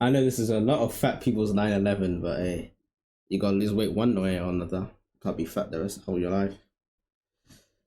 I know this is a lot of fat people's 9/11, but hey, you gotta lose weight one way or another. Can't be fat the rest of your life.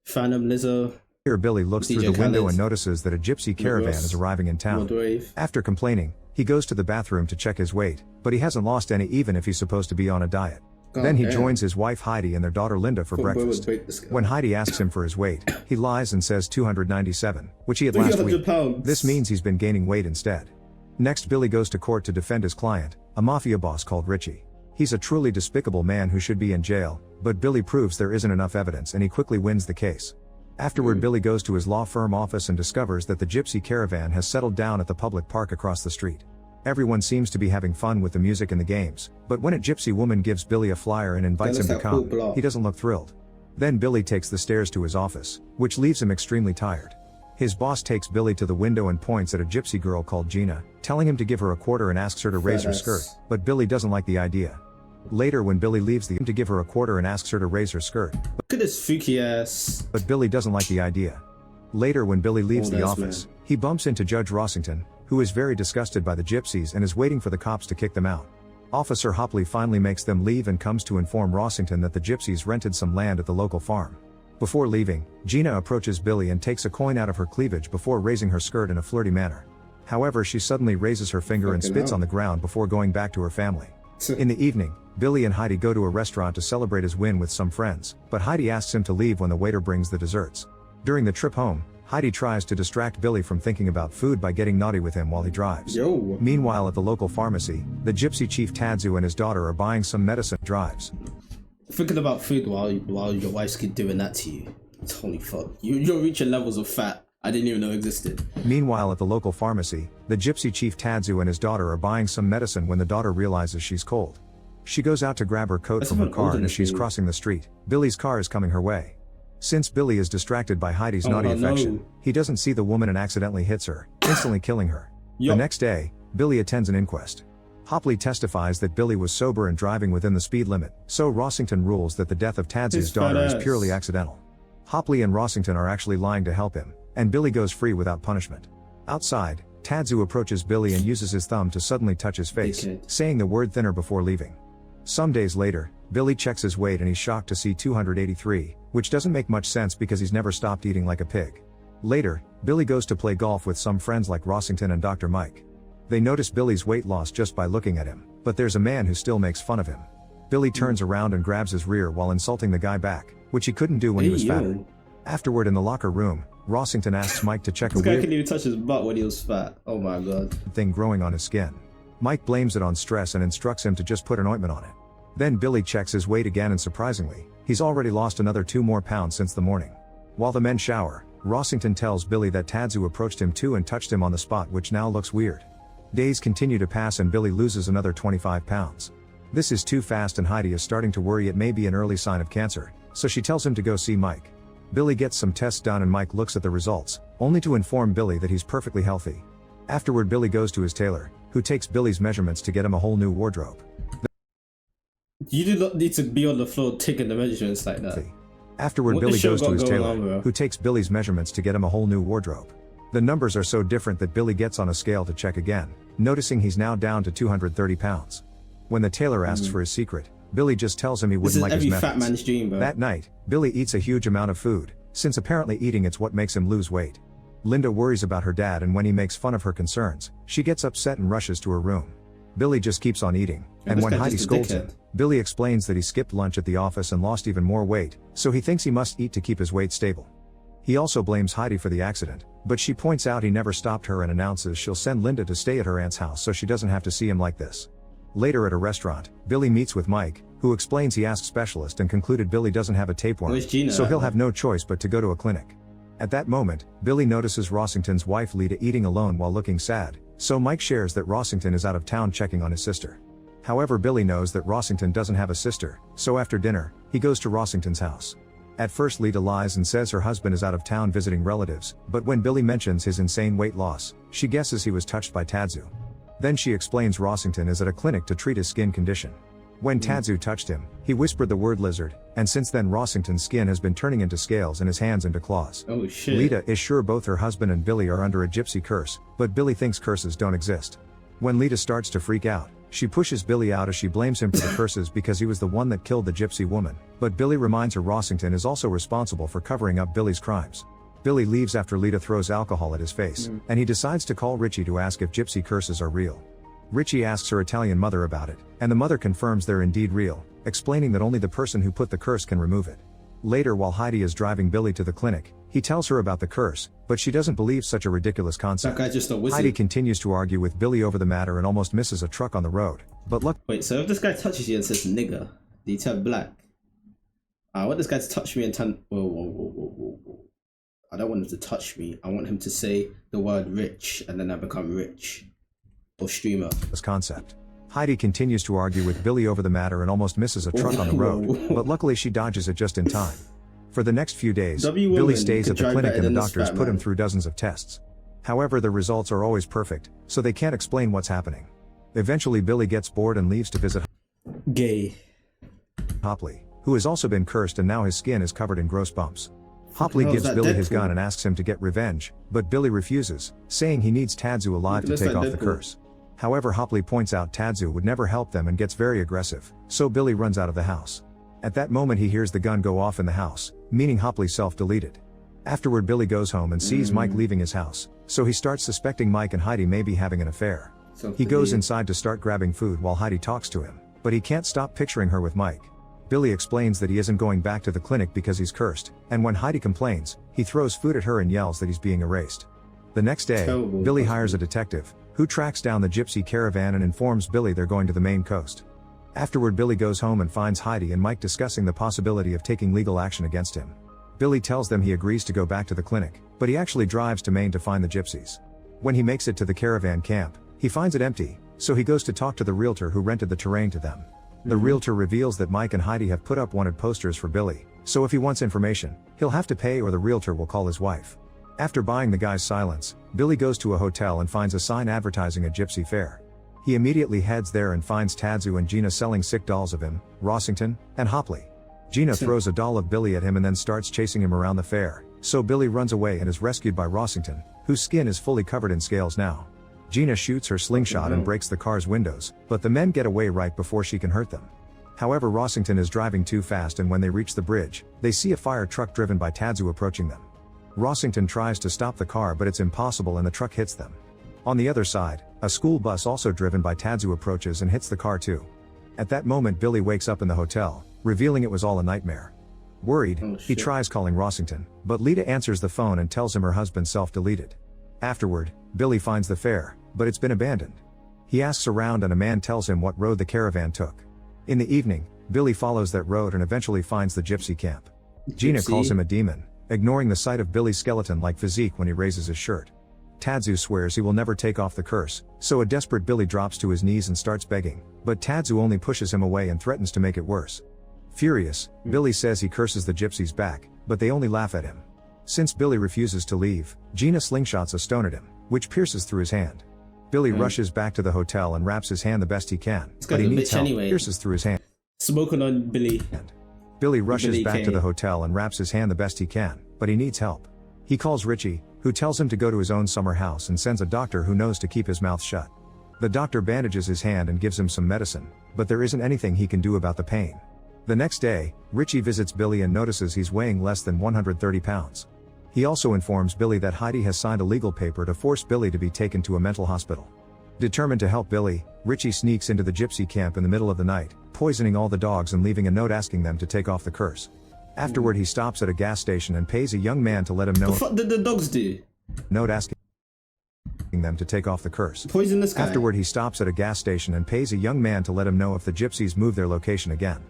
Phantom Lizzo, Here Billy looks through DJ the window Khaled, and notices that a gypsy caravan is arriving in town. Wave. After complaining, he goes to the bathroom to check his weight, but he hasn't lost any even if he's supposed to be on a diet. Then he joins his wife Heidi and their daughter Linda for breakfast. When Heidi asks him for his weight, he lies and says 297, which he had last week. Pounds. This means he's been gaining weight instead. Next, Billy goes to court to defend his client, a mafia boss called Richie. He's a truly despicable man who should be in jail, but Billy proves there isn't enough evidence and he quickly wins the case. Afterward, Billy goes to his law firm office and discovers that the gypsy caravan has settled down at the public park across the street. Everyone seems to be having fun with the music and the games, but when a gypsy woman gives Billy a flyer and invites him to come, he doesn't look thrilled. Then Billy takes the stairs to his office, which leaves him extremely tired. His boss takes Billy to the window and points at a gypsy girl called Gina, telling him to give her a quarter and asks her to raise her skirt, but Billy doesn't like the idea. Later, when Billy leaves to give her a quarter and asks her to raise her skirt, Look at this freaky ass. but Billy doesn't like the idea. Later, when Billy leaves the office, he bumps into Judge Rossington, who is very disgusted by the gypsies and is waiting for the cops to kick them out. Officer Hopley finally makes them leave and comes to inform Rossington that the gypsies rented some land at the local farm. Before leaving, Gina approaches Billy and takes a coin out of her cleavage before raising her skirt in a flirty manner. However, she suddenly raises her finger and spits on the ground before going back to her family. In the evening, Billy and Heidi go to a restaurant to celebrate his win with some friends, but Heidi asks him to leave when the waiter brings the desserts. During the trip home, Heidi tries to distract Billy from thinking about food by getting naughty with him while he drives. Meanwhile, at the local pharmacy, the gypsy chief Tadzu and his daughter are buying some medicine. Drives. Thinking about food while your wife's kid doing that to you. Holy fuck. You're reaching levels of fat I didn't even know existed. Meanwhile, at the local pharmacy, the gypsy chief Tadzu and his daughter are buying some medicine when the daughter realizes she's cold. She goes out to grab her coat from her car, and as she's crossing the street, Billy's car is coming her way. Since Billy is distracted by Heidi's naughty affection, he doesn't see the woman and accidentally hits her, instantly killing her. The next day, Billy attends an inquest. Hopley testifies that Billy was sober and driving within the speed limit, so Rossington rules that the death of Tadzu's daughter is purely accidental. Hopley and Rossington are actually lying to help him, and Billy goes free without punishment. Outside, Tadzu approaches Billy and uses his thumb to suddenly touch his face, saying the word thinner before leaving. Some days later, Billy checks his weight and he's shocked to see 283, which doesn't make much sense because he's never stopped eating like a pig. Later, Billy goes to play golf with some friends like Rossington and Dr. Mike. They notice Billy's weight loss just by looking at him, but there's a man who still makes fun of him. Billy turns around and grabs his rear while insulting the guy back, which he couldn't do when he was fatter. Afterward, in the locker room, Rossington asks Mike to check a This guy weird couldn't even touch his butt when he was fat. Oh my god. thing growing on his skin. Mike blames it on stress and instructs him to just put an ointment on it. Then Billy checks his weight again and surprisingly, he's already lost another 2 more pounds since the morning. While the men shower, Rossington tells Billy that Tadzu approached him too and touched him on the spot, which now looks weird. Days continue to pass and Billy loses another 25 pounds. This is too fast and Heidi is starting to worry it may be an early sign of cancer, so she tells him to go see Mike. Billy gets some tests done and Mike looks at the results, only to inform Billy that he's perfectly healthy. Afterward, Billy goes to his tailor, who takes Billy's measurements to get him a whole new wardrobe. You do not need to be on the floor taking the measurements like that. Afterward, Billy goes to his tailor, who takes Billy's measurements to get him a whole new wardrobe. The numbers are so different that Billy gets on a scale to check again, noticing he's now down to 230 pounds. When the tailor asks for his secret, Billy just tells him he wouldn't like his methods. Fat man's dream, bro. That night, Billy eats a huge amount of food, since apparently eating it's what makes him lose weight. Linda worries about her dad and when he makes fun of her concerns, she gets upset and rushes to her room. Billy just keeps on eating, and when Heidi scolds him, Billy explains that he skipped lunch at the office and lost even more weight, so he thinks he must eat to keep his weight stable. He also blames Heidi for the accident, but she points out he never stopped her and announces she'll send Linda to stay at her aunt's house so she doesn't have to see him like this. Later at a restaurant, Billy meets with Mike, who explains he asked specialist and concluded Billy doesn't have a tapeworm, so he'll have no choice but to go to a clinic. At that moment, Billy notices Rossington's wife Lita eating alone while looking sad, so Mike shares that Rossington is out of town checking on his sister. However, Billy knows that Rossington doesn't have a sister, so after dinner, he goes to Rossington's house. At first, Lita lies and says her husband is out of town visiting relatives, but when Billy mentions his insane weight loss, she guesses he was touched by Tadzu. Then she explains Rossington is at a clinic to treat his skin condition. When Tadzu touched him, he whispered the word lizard, and since then Rossington's skin has been turning into scales and his hands into claws. Oh shit. Lita is sure both her husband and Billy are under a gypsy curse, but Billy thinks curses don't exist. When Lita starts to freak out, she pushes Billy out as she blames him for the curses because he was the one that killed the gypsy woman, but Billy reminds her Rossington is also responsible for covering up Billy's crimes. Billy leaves after Lita throws alcohol at his face, and he decides to call Richie to ask if gypsy curses are real. Richie asks her Italian mother about it, and the mother confirms they're indeed real, explaining that only the person who put the curse can remove it. Later, while Heidi is driving Billy to the clinic, he tells her about the curse, but she doesn't believe such a ridiculous concept. That guy's just a wizard. Heidi continues to argue with Billy over the matter and almost misses a truck on the road, but Wait, so if this guy touches you and says nigger, do you turn black? I want this guy to touch me and turn... Whoa. I don't want him to touch me. I want him to say the word rich, and then I become rich. Or streamer. This concept. Heidi continues to argue with Billy over the matter and almost misses a truck on the road, but luckily she dodges it just in time. For the next few days, Billy stays at the clinic and the doctors put him through dozens of tests. However, the results are always perfect, so they can't explain what's happening. Eventually Billy gets bored and leaves to visit Gay Hopley, who has also been cursed and now his skin is covered in gross bumps. Hopley gives Billy his gun and asks him to get revenge, but Billy refuses, saying he needs Tadzu alive to take off the curse. However, Hopley points out Tadzu would never help them and gets very aggressive, so Billy runs out of the house. At that moment he hears the gun go off in the house, meaning Hopley self-deleted. Afterward Billy goes home and sees Mike leaving his house, so he starts suspecting Mike and Heidi may be having an affair. He goes inside to start grabbing food while Heidi talks to him, but he can't stop picturing her with Mike. Billy explains that he isn't going back to the clinic because he's cursed, and when Heidi complains, he throws food at her and yells that he's being erased. The next day, Billy hires a detective, who tracks down the gypsy caravan and informs Billy they're going to the Maine coast. Afterward Billy goes home and finds Heidi and Mike discussing the possibility of taking legal action against him. Billy tells them he agrees to go back to the clinic, but he actually drives to Maine to find the gypsies. When he makes it to the caravan camp, he finds it empty, so he goes to talk to the realtor who rented the terrain to them. The realtor reveals that Mike and Heidi have put up wanted posters for Billy, so if he wants information, he'll have to pay or the realtor will call his wife. After buying the guy's silence, Billy goes to a hotel and finds a sign advertising a gypsy fair. He immediately heads there and finds Tadzu and Gina selling sick dolls of him, Rossington, and Hopley. Gina throws a doll of Billy at him and then starts chasing him around the fair, so Billy runs away and is rescued by Rossington, whose skin is fully covered in scales now. Gina shoots her slingshot and breaks the car's windows, but the men get away right before she can hurt them. However, Rossington is driving too fast and when they reach the bridge, they see a fire truck driven by Tadzu approaching them. Rossington tries to stop the car but it's impossible and the truck hits them. On the other side, a school bus also driven by Tadzu approaches and hits the car too. At that moment Billy wakes up in the hotel, revealing it was all a nightmare. Worried, he tries calling Rossington, but Lita answers the phone and tells him her husband self-deleted. Afterward, Billy finds the fair, but it's been abandoned. He asks around and a man tells him what road the caravan took. In the evening, Billy follows that road and eventually finds the gypsy camp. Gina calls him a demon, ignoring the sight of Billy's skeleton-like physique when he raises his shirt. Tadzu swears he will never take off the curse, so a desperate Billy drops to his knees and starts begging, but Tadzu only pushes him away and threatens to make it worse. Furious, Billy says he curses the gypsies back, but they only laugh at him. Since Billy refuses to leave, Gina slingshots a stone at him, which pierces through his hand. Billy rushes back to the hotel and wraps his hand the best he can, but he needs help, pierces through his hand. Smoking on Billy. Billy rushes back to the hotel and wraps his hand the best he can, but he needs help. He calls Richie, who tells him to go to his own summer house and sends a doctor who knows to keep his mouth shut. The doctor bandages his hand and gives him some medicine, but there isn't anything he can do about the pain. The next day, Richie visits Billy and notices he's weighing less than 130 pounds. He also informs Billy that Heidi has signed a legal paper to force Billy to be taken to a mental hospital. Determined to help Billy, Richie sneaks into the gypsy camp in the middle of the night, poisoning all the dogs and leaving a note asking them to take off the curse. Afterward he stops at a gas station and pays a young man to let him know. What the fuck did the dogs do? Note asking them to take off the curse. Poison this guy. Afterward he stops at a gas station and pays a young man to let him know if the gypsies move their location again.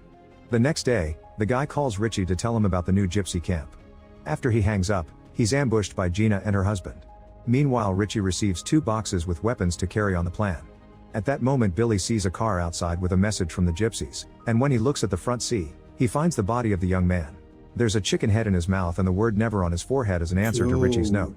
The next day, the guy calls Richie to tell him about the new gypsy camp. After he hangs up, he's ambushed by Gina and her husband. Meanwhile, Richie receives 2 boxes with weapons to carry on the plan. At that moment Billy sees a car outside with a message from the gypsies, and when he looks at the front seat, he finds the body of the young man. There's a chicken head in his mouth and the word never on his forehead as an answer to Richie's note.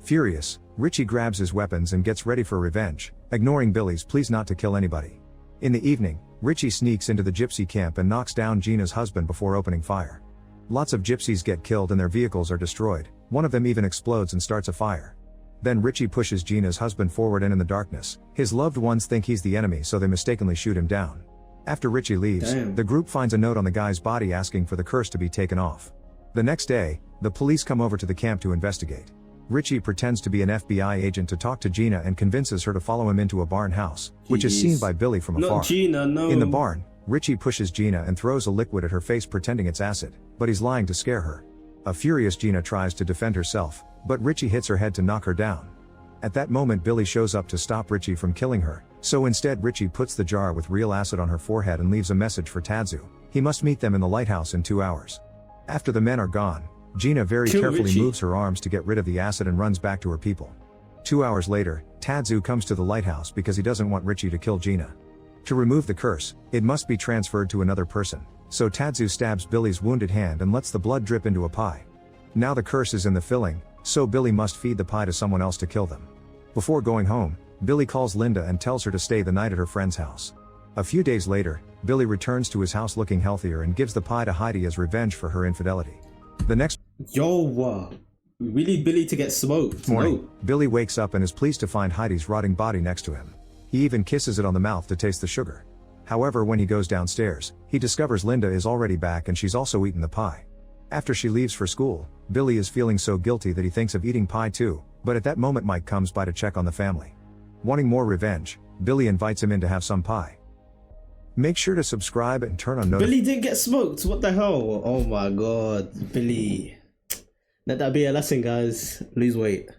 Furious, Richie grabs his weapons and gets ready for revenge, ignoring Billy's pleas not to kill anybody. In the evening, Richie sneaks into the gypsy camp and knocks down Gina's husband before opening fire. Lots of gypsies get killed and their vehicles are destroyed, one of them even explodes and starts a fire. Then Richie pushes Gina's husband forward, and in the darkness, his loved ones think he's the enemy, so they mistakenly shoot him down. After Richie leaves, Damn. the group finds a note on the guy's body asking for the curse to be taken off. The next day, the police come over to the camp to investigate. Richie pretends to be an FBI agent to talk to Gina and convinces her to follow him into a barn house, which is seen by Billy from afar. Not Gina, no. In the barn, Richie pushes Gina and throws a liquid at her face pretending it's acid, but he's lying to scare her. A furious Gina tries to defend herself, but Richie hits her head to knock her down. At that moment, Billy shows up to stop Richie from killing her, so instead Richie puts the jar with real acid on her forehead and leaves a message for Tadzu. He must meet them in the lighthouse in 2 hours. After the men are gone, Gina very carefully Richie. moves her arms to get rid of the acid and runs back to her people. 2 hours later, Tadzu comes to the lighthouse because he doesn't want Richie to kill Gina. To remove the curse, it must be transferred to another person, so Tadzu stabs Billy's wounded hand and lets the blood drip into a pie. Now the curse is in the filling, so Billy must feed the pie to someone else to kill them. Before going home, Billy calls Linda and tells her to stay the night at her friend's house. A few days later, Billy returns to his house looking healthier and gives the pie to Heidi as revenge for her infidelity. The next Yo, really Billy to get smoked? morning, No. Billy wakes up and is pleased to find Heidi's rotting body next to him. He even kisses it on the mouth to taste the sugar. However, when he goes downstairs, he discovers Linda is already back and she's also eaten the pie. After she leaves for school, Billy is feeling so guilty that he thinks of eating pie too, but at that moment Mike comes by to check on the family. Wanting more revenge, Billy invites him in to have some pie. Make sure to subscribe and turn on notifications. Billy didn't get smoked. What the hell? Oh my god, Billy. Let that be a lesson, guys. Lose weight.